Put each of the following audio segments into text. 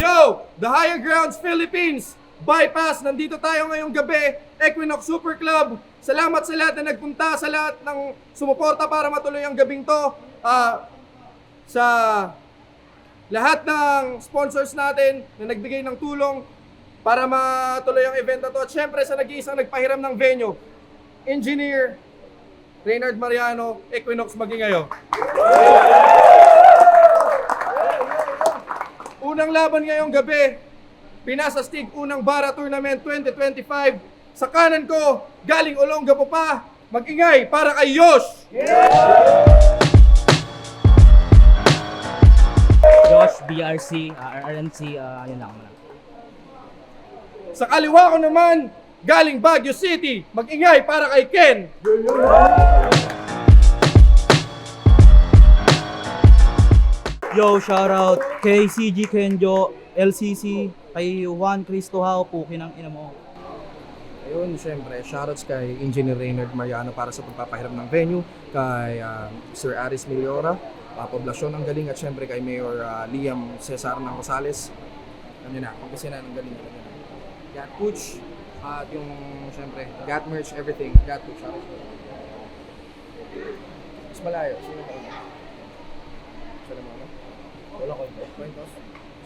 Yo! The Higher Grounds Philippines! Bypass! Nandito tayo ngayong gabi, Equinox Super Club. Salamat sa lahat na nagpunta, sa lahat ng sumuporta para matuloy ang gabing to. Sa lahat ng sponsors natin na nagbigay ng tulong para matuloy ang event na to. At syempre sa nag-iisang nagpahiram ng venue, Engineer Reynard Mariano, Equinox Magingayo. Unang laban ngayong gabi, Pinas Astig Unang Bara Tournament 2025. Sa kanan ko, galing Olongapo pa, mag-ingay para kay Yosh! Josh, BRC, RNC, yun lang. Sa kaliwa ko naman, galing Baguio City, mag-ingay para kay Ken! Yo, shoutout kay CG Kenjo, LCC, kay Juan Cristo Hao, pukin ang ina mo. Ayun, syempre, shoutouts kay Engineer Reynard Mariano para sa pagpapahiram ng venue, kay Sir Aris Miliora, Poblasyon ng Galing, at syempre kay Mayor Liam Cesar ng Rosales. Alam nyo na, pagkasina ng Galing. Gat Puch, at yung, syempre, Gat Merch, everything. Gat Puch, shoutouts. Mas malayo, sino ba yun? Sino mo, ano? Wala ko yun. Kwentos.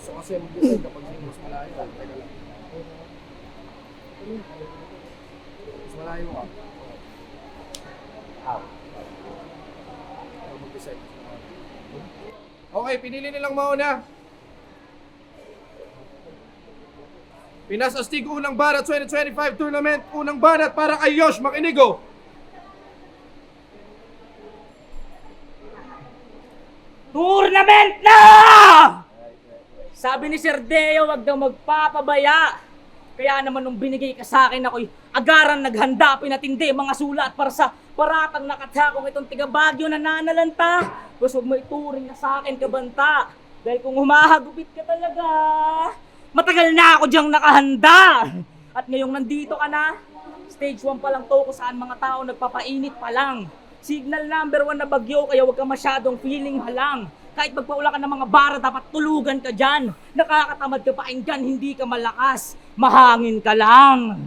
So kasi mag-decide kapag sino mas malayo. Teka lang. Mas malayo ka. Mag-decide. Okay, pinili nilang mauna. Pinas Astig Unang Bara 2025 Tournament. Unang banat para kay Yosh Makinigo. Tournament na! Sabi ni Sir Deo, wag daw magpapabaya. Kaya naman nung binigay ka sa akin, ako'y agaran naghanda, pinatindi mga sulat para sa paratang nakatha kung itong tiga Baguio na nanalanta. Gusto mo ituring na sa akin kabanta. Dahil kung humahagupit ka talaga, matagal na ako diyang nakahanda. At ngayong nandito ka na, stage 1 pa lang to kung saan mga tao nagpapainit pa lang. Signal number 1 na bagyo, kaya huwag ka masyadong feeling halang. Kahit magpaula ka ng mga bara, dapat tulugan ka dyan. Nakakatamad ka pakinggan, hindi ka malakas. Mahangin ka lang.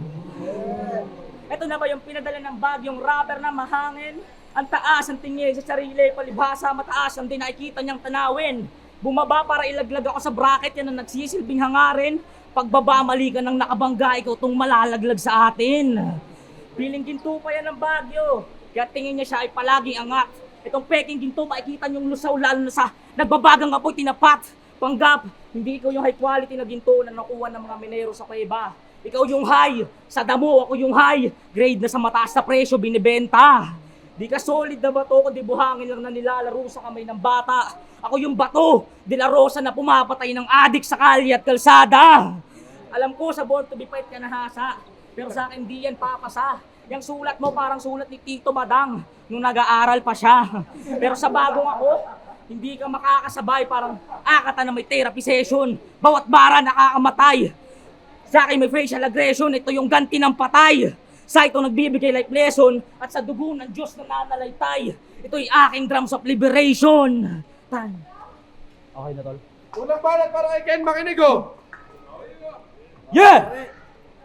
Ito na ba yung pinadala ng bagyong rapper na mahangin? Ang taas ang tingin sa sarili, palibhasa, mataas ang di nakikita niyang tanawin. Bumaba para ilaglag ako sa bracket, yan ang nagsisilbing hangarin. Pagbaba, mali ka ng nakabangga, ikaw tong malalaglag sa atin. Piling ginto pa yan ng Bagyo. Kaya tingin niya siya ay palaging angat. Itong peking ginto, makikita niyong lusaw lalo na sa nagbabagang apoy tinapat. Panggap, hindi ikaw yung high quality na ginto na nakuha ng mga minero sa kuweba. Ikaw yung high, sa damo ako yung high. Grade na sa mataas na presyo, binibenta. Di ka solid na bato, kundi buhangin lang na nilalaro sa kamay ng bata. Ako yung bato, dilarosa na pumapatay ng adik sa kalye at kalsada. Alam ko sa Born to be Fight ka nahasa, pero sa akin di yan papasa. Yung sulat mo parang sulat ni Tito Badang nung nag-aaral pa siya. Pero sa bagong ako, hindi ka makakasabay, parang akata na may therapy session. Bawat bara nakakamatay. Sa akin may facial aggression, ito yung ganti ng patay. Sa ito nagbibigay life lesson at sa dugo ng Diyos na nanalaitay. Ito'y aking drums of liberation. Tan. Okay na, tol. Unang banat para kay Ken Makinigo. Yeah!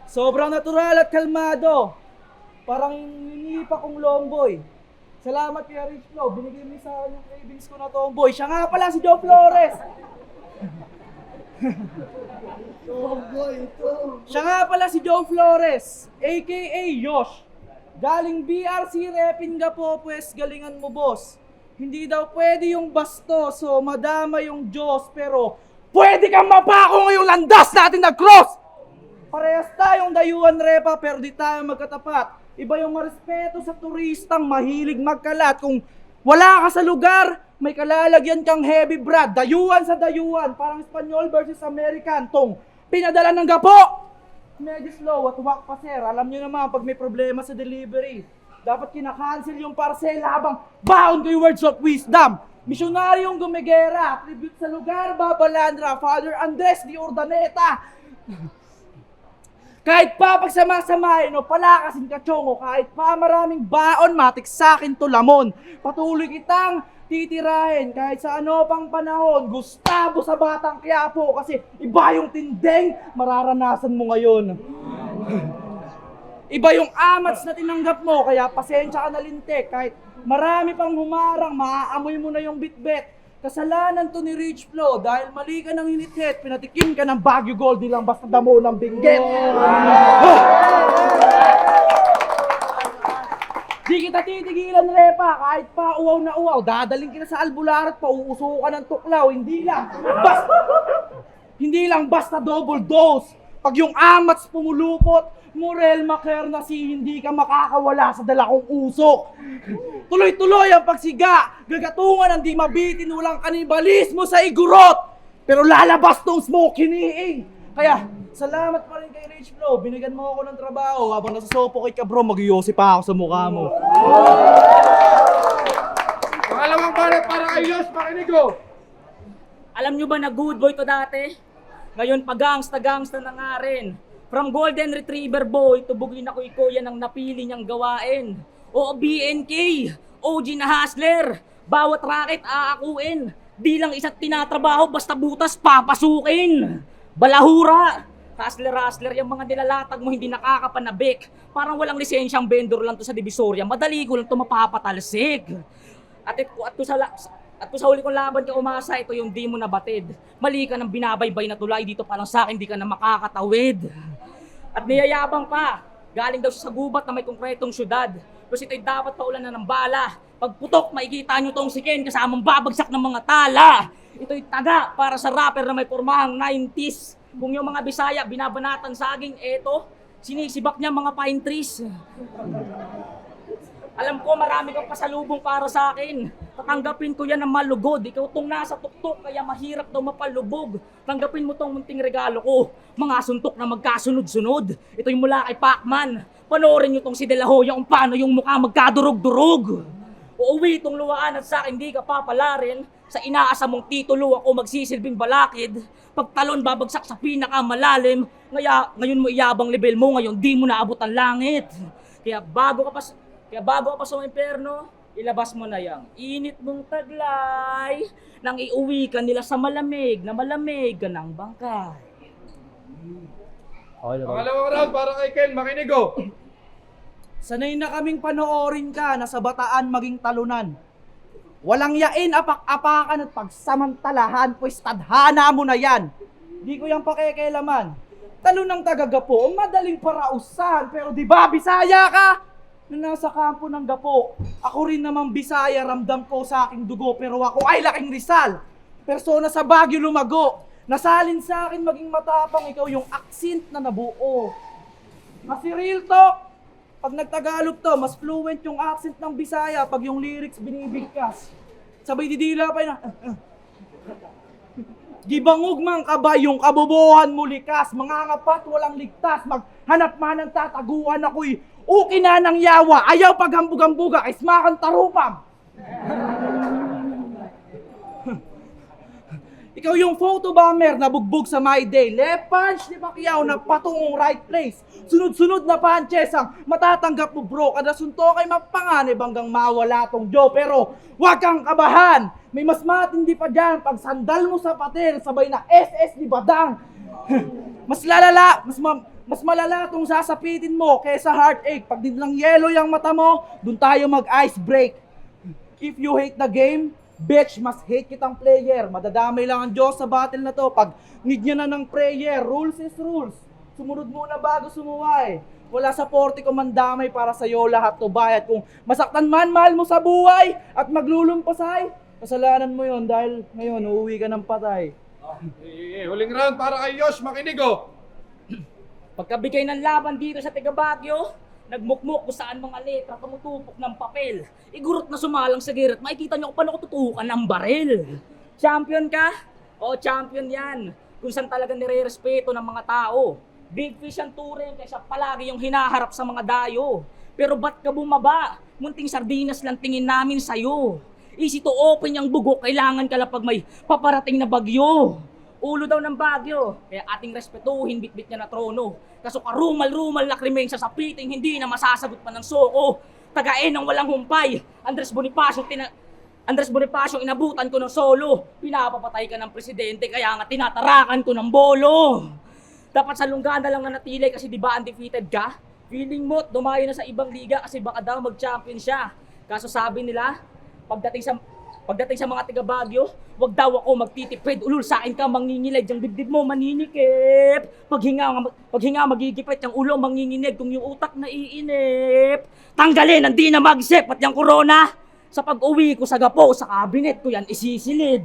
Sobrang natural at kalmado. Parang nilipa kong longboy. Salamat kay Rich Flo, binigay mo sa akin yung cravings ko na tomboy. Siya nga pala si Joe Flores. Siya nga pala si Joe Flores, aka Yosh. Galing BRC repin ka po, pues galingan mo boss. Hindi daw pwede yung basto, so madama yung Diyos, pero pwede kang mapako ngayong landas natin na cross! Parehas tayong dayuhan repa, pero di tayo magkatapat. Iba yung marespeto sa turistang mahilig magkalat. Kung wala ka sa lugar, may kalalagyan kang heavy brad. Dayuhan sa dayuhan, parang Espanyol versus American. Tong pinadala ng gapo! Medyo slow at wak pa sir. Alam nyo naman, pag may problema sa delivery, dapat kinakancel yung parcel habang baon ko yung words of wisdom. Misyonaryong gumigera, tribute sa lugar, Babalandra, Father Andres de Urdaneta. Kahit pa pagsama-samahin o palakasin ka, Chongo, kahit pa maraming baon, matik sa akin to lamon. Patuloy kitang titirahin kahit sa ano pang panahon. Gustavo sa Batang Quiapo kasi iba yung tindeng mararanasan mo ngayon. Iba yung amats na tinanggap mo, kaya pasensya ka na lintik. Kahit marami pang humarang, maaamoy mo na yung bitbit. Kasalanan to ni Rich Flo dahil mali ka ng hinit-hit, pinatikim ka ng Baguio Gold, di lang basta damo ng binggit. Di kita titigilan, Repa, kahit pa uwaw na uwaw, dadaling kita sa albular at pauusukan ng tuklaw, hindi lang basta double dose. Pag yung amats pumulupot, Murel Makerna si hindi ka makakawala sa dalakong usok. Tuloy-tuloy ang pagsiga, gagatungan ang di mabitin, walang kanibalismo sa igurot. Pero lalabas tong smoke hiniing. Kaya, salamat pa rin kay Rich Flo, binigyan mo ako ng trabaho. Habang nasusuffocate ka bro, mag-iyosi pa ako sa mukha mo. Pangalawang banat para kay Yosh Makinigo. Alam nyo ba na good boy to dati? Ngayon pagangsta-gangsta na nga rin. From Golden Retriever boy, tubugin ako yan ang napili niyang gawain. O BNK, OG na hustler, bawat racket aakuin. Di lang isa't tinatrabaho, basta butas papasukin. Balahura, hustler yung mga nilalatag mo hindi nakakapanabik. Parang walang lisensyang vendor lang to sa Divisoria, madali ko lang to mapapatalsik. At sa huli kong laban ka umasa, ito yung di mo nabatid. Mali ka ng binabaybay na tulay, dito pa lang sa akin di ka na makakatawid. At niyayabang pa, galing daw siya sa gubat na may konkretong syudad. Tapos ito'y dapat paulan na ng bala. Pagputok, makikita nyo tong si Ken kasamang babagsak ng mga tala. Ito'y taga para sa rapper na may pormahang 90s. Kung yung mga Bisaya, binabanatan saging, eto, sinisibak niya mga pine trees. Alam ko marami kang pasalubong para sa akin. Tatanggapin ko yan ng malugod. Ikaw tong nasa tuktok kaya mahirap daw mapalubog. Tanggapin mo tong munting regalo ko. Mga suntok na magkasunod-sunod. Ito yung mula kay Pacman. Panoorin nyo tong si De La Hoya kung paano yung mukha magkadurog-durog. Uuwi itong luwaan at sa akin di ka papalarin. Sa inaasa mong titulo ako magsisilbing balakid. Pagtalon babagsak sa pinakamalalim. Ngayon mo iyabang level mo, ngayon di mo naabot ang langit. Kaya bago ka pa sa impyerno, ilabas mo na yang init mong taglay nang iuwi ka nila sa malamig ka ng bangkay. Pangalawang round para kay Ken Makinigo. Sanay na kaming panoorin ka na sa bataan maging talunan. Walang yain, apak-apakan at pagsamantalahan, pues tadhana mo na yan. Di ko yung pakikialaman. Talunang tagagapo, madaling parausan, pero di ba Bisaya ka? Na nasa kampo ng Gapo. Ako rin namang Bisaya, ramdam ko sa aking dugo, pero ako ay laking Rizal. Persona sa Baguio lumago. Nasalin sa akin maging matapang, ikaw yung accent na nabuo. Kasi real talk, pag nagtagalog to, mas fluent yung accent ng Bisaya pag yung lyrics binibigkas. Sabay didila pa na. Gibangog mang kabay yung kabobohan mo likas, mangangapat walang ligtas, maghanap man ng tataguan ako'y uki na ng yawa, ayaw paghambug-hambuga, ismakan tarupam. Ikaw yung photo bomber na bugbog sa My Day, left punch ni Pacquiao na patungong right place. Sunod-sunod na punches ang matatanggap mo bro, kada suntok ay mapanganib hanggang mawala tong Joe. Pero huwag kang kabahan, may mas matindi pa dyan pag sandal mo sa pader, sabay na SS ni Badang. Mas malala tong sasapitin mo kaysa heartache. Pag din lang yellow yung mata mo, dun tayo mag-ice break. If you hate the game, bitch, mas hate kitang player. Madadamay lang ang Diyos sa battle na to. Pag need niya na ng prayer, rules is rules. Sumunod muna bago sumuway. Wala sa porte ko mandamay para sa'yo lahat to bayad. Kung masaktan man, mahal mo sa buhay at maglulumpasay, kasalanan mo yon dahil ngayon uuwi ka ng patay. Huling round para kay Yosh Makinigo. Pagkabigay ng laban dito sa Tiga Baguio, nagmukmuk kung saan mga letra tumutupok ng papel. Igurot na sumalang sa girat, makikita niyo kung paano ko tutukan ng baril. Champion ka? O champion yan. Kung saan talaga nire-respeto ng mga tao. Big fish ang turing kaysa palagi yung hinaharap sa mga dayo. Pero ba't ka bumaba? Munting sardinas lang tingin namin sa'yo. Easy to open yung bugok, kailangan ka lang pag may paparating na bagyo. Ulo daw ng Baguio, kaya ating respetuhin bitbit niya na trono. Kaso karumal-rumal na krimen sa sapiting, hindi na masasagot pa ng soko. Tagain ng walang humpay, Andres Bonifacio Andres Bonifacio, inabutan ko ng solo. Pinapapatay ka ng presidente, kaya nga tinatarakan ko ng bolo. Dapat sa lunggana lang nanatili kasi di ba undefeated ka? Feeling mo, dumayo na sa ibang liga kasi baka daw mag-champion siya. Kaso sabi nila, pagdating sa mga taga Baguio, wag daw ako magtitipid. Ulul sa akin ka, manginginig. Yung dibdib mo, maninikip. Paghinga, magigipit. Yung ulo, manginginig. Kung yung utak naiinip, tanggalin, hindi na mag-isip. At yung corona, sa pag-uwi ko sa gapo, sa cabinet ko yan isisilid.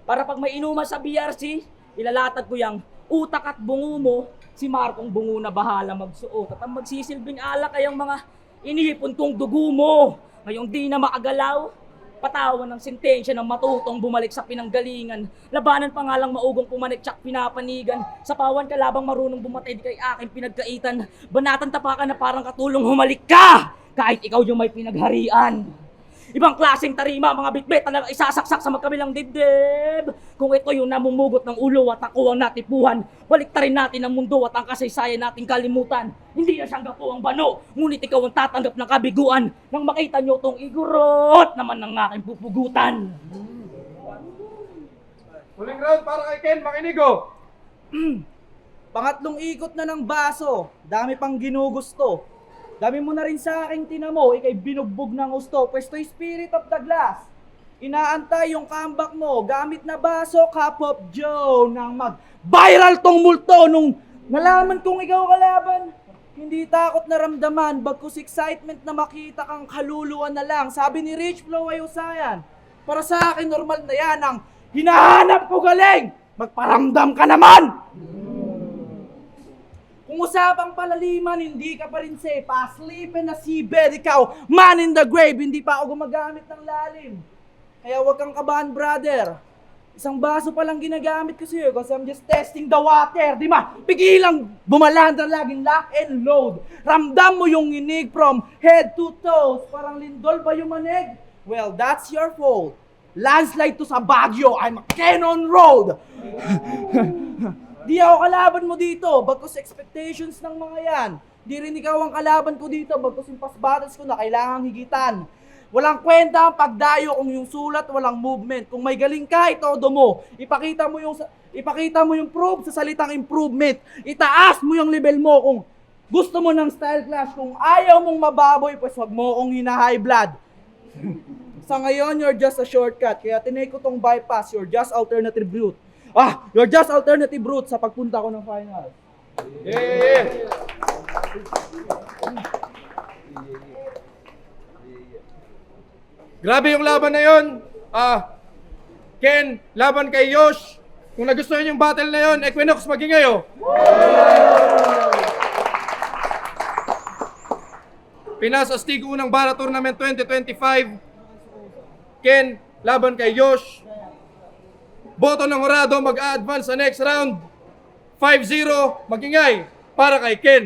Para pag may inuman sa BRC, ilalatag ko yung utak at bungo mo, si Marcong bungo na bahala magsuot. At ang magsisilbing alak ay ang mga inihipon kong dugo mo. Ngayong di na makagalaw, patawan ng sentensya ng matutong bumalik sa pinanggalingan. Labanan pa nga lang maugong pumanik tsak pinapanigan. Sa pawan ka labang marunong bumatay di kay aking pinagkaitan. Banatan tapakan na parang katulong humalik ka! Kahit ikaw yung may pinagharian. Ibang klaseng tarima, mga bitbit talaga isasaksak sa magkabilang dibdib. Kung ito yung namumugot ng ulo at ako ang natipuhan, baliktarin natin ang mundo at ang kasaysayan nating kalimutan. Hindi na siyang gapo ang bano, ngunit ikaw ang tatanggap ng kabiguan. Nang makita nyo tong igurot naman ng aking pupugutan. Huling round para kay Ken, makinig oh. Pangatlong ikot na ng baso, dami pang ginugusto. Dami mo na rin sa aking tinamo, ikay binugbog ng gusto. Pwesto'y spirit of the glass. Inaantay yung comeback mo, gamit na baso, Cup of Joe, nang mag-viral tong multo nung nalaman kong ikaw kalaban. Hindi takot na ramdaman, bagkus excitement na makita kang kaluluwa na lang. Sabi ni Rich Flo ay usayan. Para sa akin, normal na yan ang hinahanap ko galing. Magparamdam ka naman! Kung usapang palaliman, hindi ka pa rin safe. Sleeping na seabed, ikaw, man in the grave, hindi pa ako gumagamit ng lalim. Kaya huwag kang kabahan, brother. Isang baso pa lang ginagamit ko sa'yo kasi I'm just testing the water, di ba? Pigilang bumalanda laging lock and load. Ramdam mo yung inig from head to toes. Parang lindol ba yung manig? Well, that's your fault. Landslide to sa Baguio, I'm a Cannon Road. Di ako kalaban mo dito, bagkus expectations ng mga yan. Di rin ikaw ang kalaban ko dito, bagkus yung past battles ko na kailangang higitan. Walang kwenta ang pagdayo kung yung sulat walang movement. Kung may galing ka, itodo mo. Ipakita mo yung proof sa salitang improvement. Itaas mo yung level mo kung gusto mo ng style clash. Kung ayaw mong mababoy, pues wag mo akong hina-high blood. Sa ngayon, you're just a shortcut. Kaya tinake ko tong bypass, you're just alternative route. You're just alternative route sa pagpunta ko ng final. Yeah. Grabe yung laban na yun. Ken, laban kay Yosh. Kung nagustuhan yung battle na yun, Equinox, magingay oh. Pinas Astig unang Bara Tournament 2025. Ken, laban kay Yosh. Boto ng Horado mag-a-advance sa next round. 5-0, magingay para kay Ken.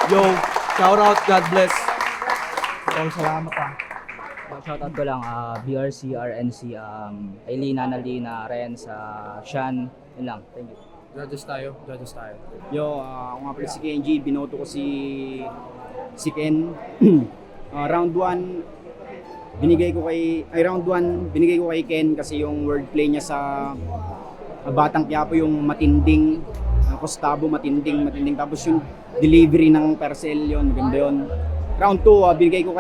Yo, shout out, God bless. Salamat Shoutout ko lang, BRC, RNC, Ailina, Nalina, Ren, Shan, yun lang. Thank you. Judges tayo. Yo, ako nga pala si Kenji, binoto ko si Ken. Round 1, round 1, binigay ko kay Ken kasi yung wordplay niya sa Batang Quiapo yung matinding, Kostabo, matinding. Tapos yung delivery ng Percel yun, maganda yun. Round 2, binigay ko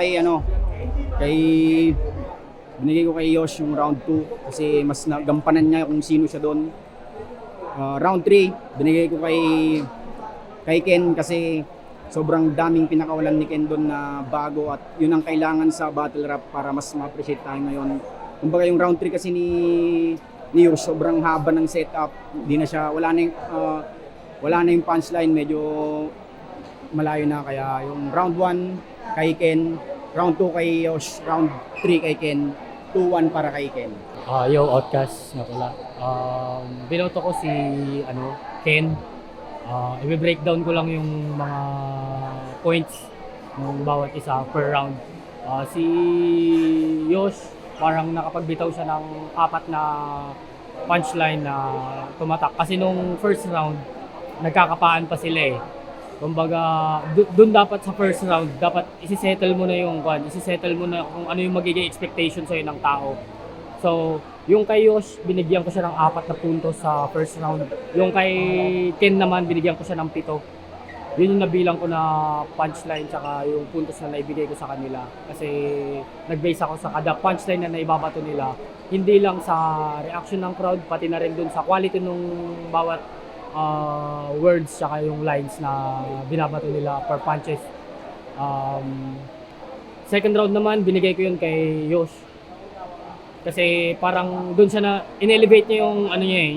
kay Yosh yung round 2 kasi mas nagampanan niya kung sino siya doon. Round 3, binigay ko kay Ken kasi sobrang daming pinakawalan ni Ken doon na bago at yun ang kailangan sa battle rap para mas ma-appreciate tayo ngayon. Kumbaga yung round 3 kasi ni Yosh, sobrang haba ng setup, wala na yung punchline, medyo malayo na, kaya yung round 1 kay Ken, round 2 kay Yosh, round 3 kay Ken, 2-1 para kay Ken. Yo, Outcast nga pala. Binoto ko si Ken. I-breakdown ko lang yung mga points ng bawat isa per round. Si Yosh, parang nakapagbitaw siya ng 4 na punchline na tumatak. Kasi nung first round, nagkakapaan pa sila eh. Kumbaga, doon dapat sa first round, dapat isi-settle mo na yung isi-settle mo na kung ano yung magiging expectation sa'yo ng tao. So, yung kay Yosh, binigyan ko siya ng 4 na puntos sa first round. Yung kay Ken naman, binigyan ko siya ng 7. Yun yung nabilang ko na punchline tsaka yung puntos na naibigay ko sa kanila. Kasi nag-base ako sa kada punchline na naibabato nila. Hindi lang sa reaction ng crowd, pati na rin dun sa quality nung bawat words tsaka yung lines na binabato nila per punches. Second round naman, binigay ko yun kay Yosh. Kasi parang doon siya na in-elevate niya yung ano niya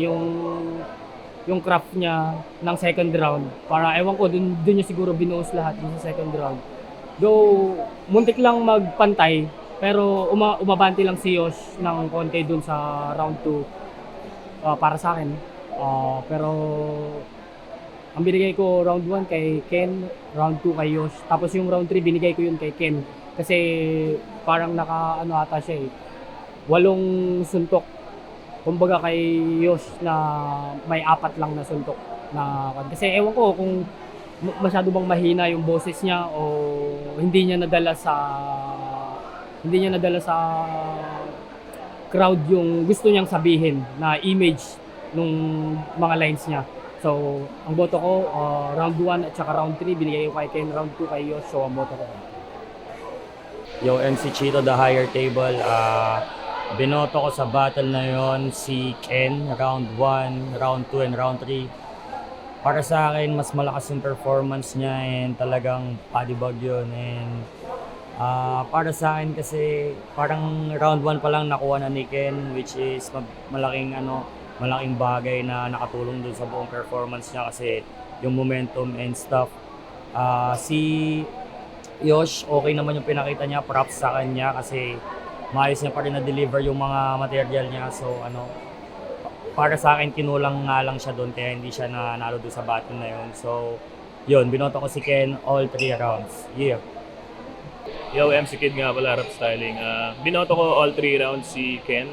yung craft niya ng second round. Para ewan ko doon niya siguro binuhos lahat dun sa second round. Though muntik lang magpantay pero umabanti lang si Yosh ng konti doon sa round 2 para sa akin. Pero ang binigay ko round 1 kay Ken, round 2 kay Yosh. Tapos yung round 3 binigay ko yun kay Ken kasi parang naka ata siya 8 suntok. Kumbaga kay Yosh na may 4 lang na suntok na kasi ewan ko kung masyado bang mahina yung boses niya o hindi niya nadala sa crowd yung gusto niyang sabihin na image nung mga lines niya. So, ang boto ko round 1 at saka round 3 binigay ko kay Ken, round 2 kay Yosh. So, ang boto ko. Yo, MC Chito, The Higher Table. Binoto ko sa battle na yon si Ken, round 1, round 2, and round 3. Para sa akin, mas malakas yung performance niya and talagang padibag yun. And para sa akin kasi parang round 1 pa lang nakuha na ni Ken, which is malaking bagay na nakatulong dun sa buong performance niya kasi yung momentum and stuff. Si Yosh, okay naman yung pinakita niya, props sa kanya kasi maayos niya pa rin na-deliver yung mga material niya. So para sa akin kinulang nga lang siya doon kaya hindi siya nanalo doon sa battle na yun. So yun, binoto ko si Ken all 3 rounds. Yeah. Yo, MC Kid nga pala, rap styling. Binoto ko all 3 rounds si Ken.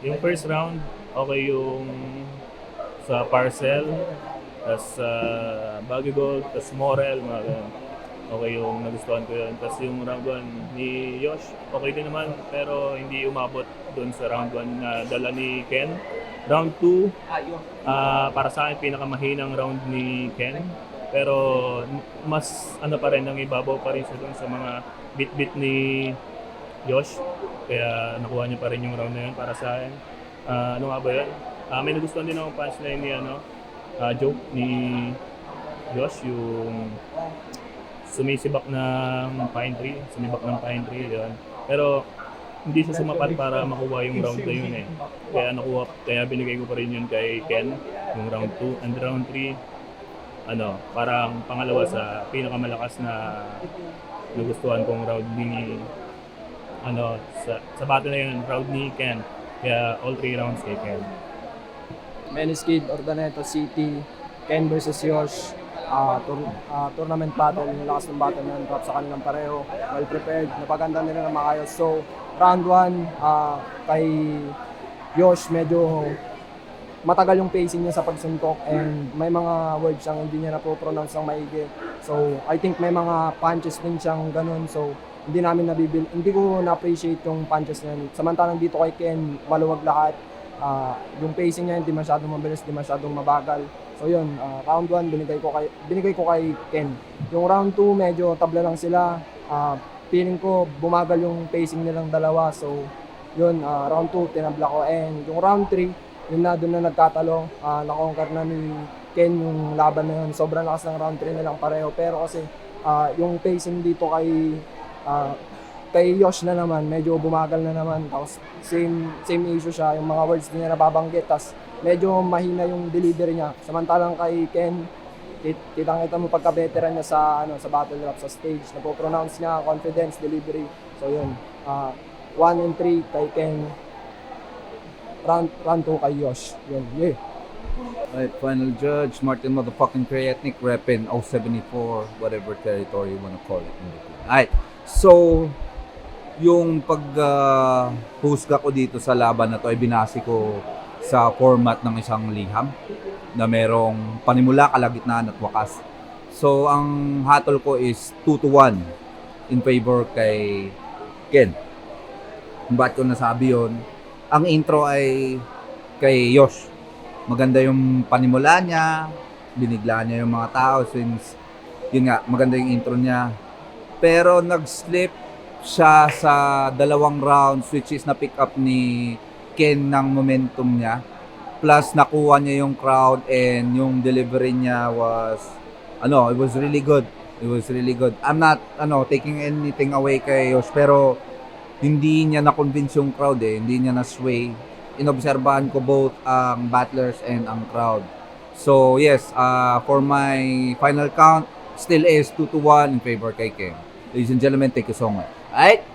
Yung first round, okay yung sa Parcel, tas Baguio Gold, tas Morel, mga ganun. Okay yung nagustuhan ko yun. Tas yung round 1 ni Yosh, okay din naman, pero hindi umabot dun sa round 1 na dala ni Ken. Round 2, para sa akin, pinakamahinang round ni Ken. Pero mas pa rin, ang ibabaw pa rin siya dun sa mga bit-bit ni Yosh. Kaya nakuha niya pa rin yung round na yun para sa akin. Ano nga ba yun? May nagustuhan din akong punchline ni joke ni Yosh, yung sumibak ng pine tree, yun. Pero hindi siya sumapat para makuha yung round na yun Kaya binigay ko pa rin yun kay Ken, yung round 2. And round 3, parang pangalawa sa pinakamalakas na nagustuhan kong round ni sa battle na yun, round ni Ken. Kaya all 3 rounds kay Ken. Menace Kid, Ordaneta City, Ken versus Yosh. Tournament battle, yung lakas ng battle na drop sa kanilang pareho. Well prepared, napaganda nila ng maayos. So, round 1, kay Yosh, medyo matagal yung pacing niya sa pagsuntok and may mga words siyang hindi niya napopronounce ng maigi. So, I think may mga punches din siyang ganun. So, hindi ko na-appreciate yung punches niya. Samantalang dito kay Ken, maluwag lahat. Yung pacing niya hindi masyadong mabilis, hindi masyadong mabagal. So yun, round 1 binigay ko kay Ken. Yung round 2 medyo tabla lang sila. Feeling ko bumagal yung pacing nilang dalawa. So yun, round 2 tinabla ko. And yung round 3, yun na doon na nagkatalo. Na-conquer na ni Ken yung laban na yun. Sobrang lakas ng round 3 nilang pareho. Pero kasi yung pacing dito kay Yosh na naman, medyo bumagal na naman. Tapos same issue siya, yung mga words niya nababanggit. Tapos medyo mahina yung delivery niya. Samantalang kay Ken, kitang-kita mo pagka-veteran niya sa battle rap, sa stage. Napo-pronounce niya, confidence, delivery. So yun, 1 and 3 kay Ken, round 2 kay Yosh. Yun, yeah. Alright, final judge, Martin motherfucking Krayetnik, reppin' 074, whatever territory you wanna call it. Alright, so, yung pag-husga ko dito sa laban na to ay binasi ko sa format ng isang liham na merong panimula, kalagitnaan at wakas. So, ang hatol ko is 2-1 in favor kay Ken. Kung ba't ko nasabi yun? Ang intro ay kay Yosh. Maganda yung panimula niya, binigla niya yung mga tao since, yun nga, maganda yung intro niya. Pero nag-slip siya sa 2 rounds which is na-pick up ni Ken ng momentum niya. Plus, nakuha niya yung crowd and yung delivery niya was, it was really good. It was really good. I'm not, taking anything away kay Yosh, pero hindi niya na-convince yung crowd hindi niya na-sway. Inobserbahan ko both ang battlers and ang crowd. So, yes, for my final count, still is 2-1 in favor kay Ken. Ladies and gentlemen, take a song. Alright?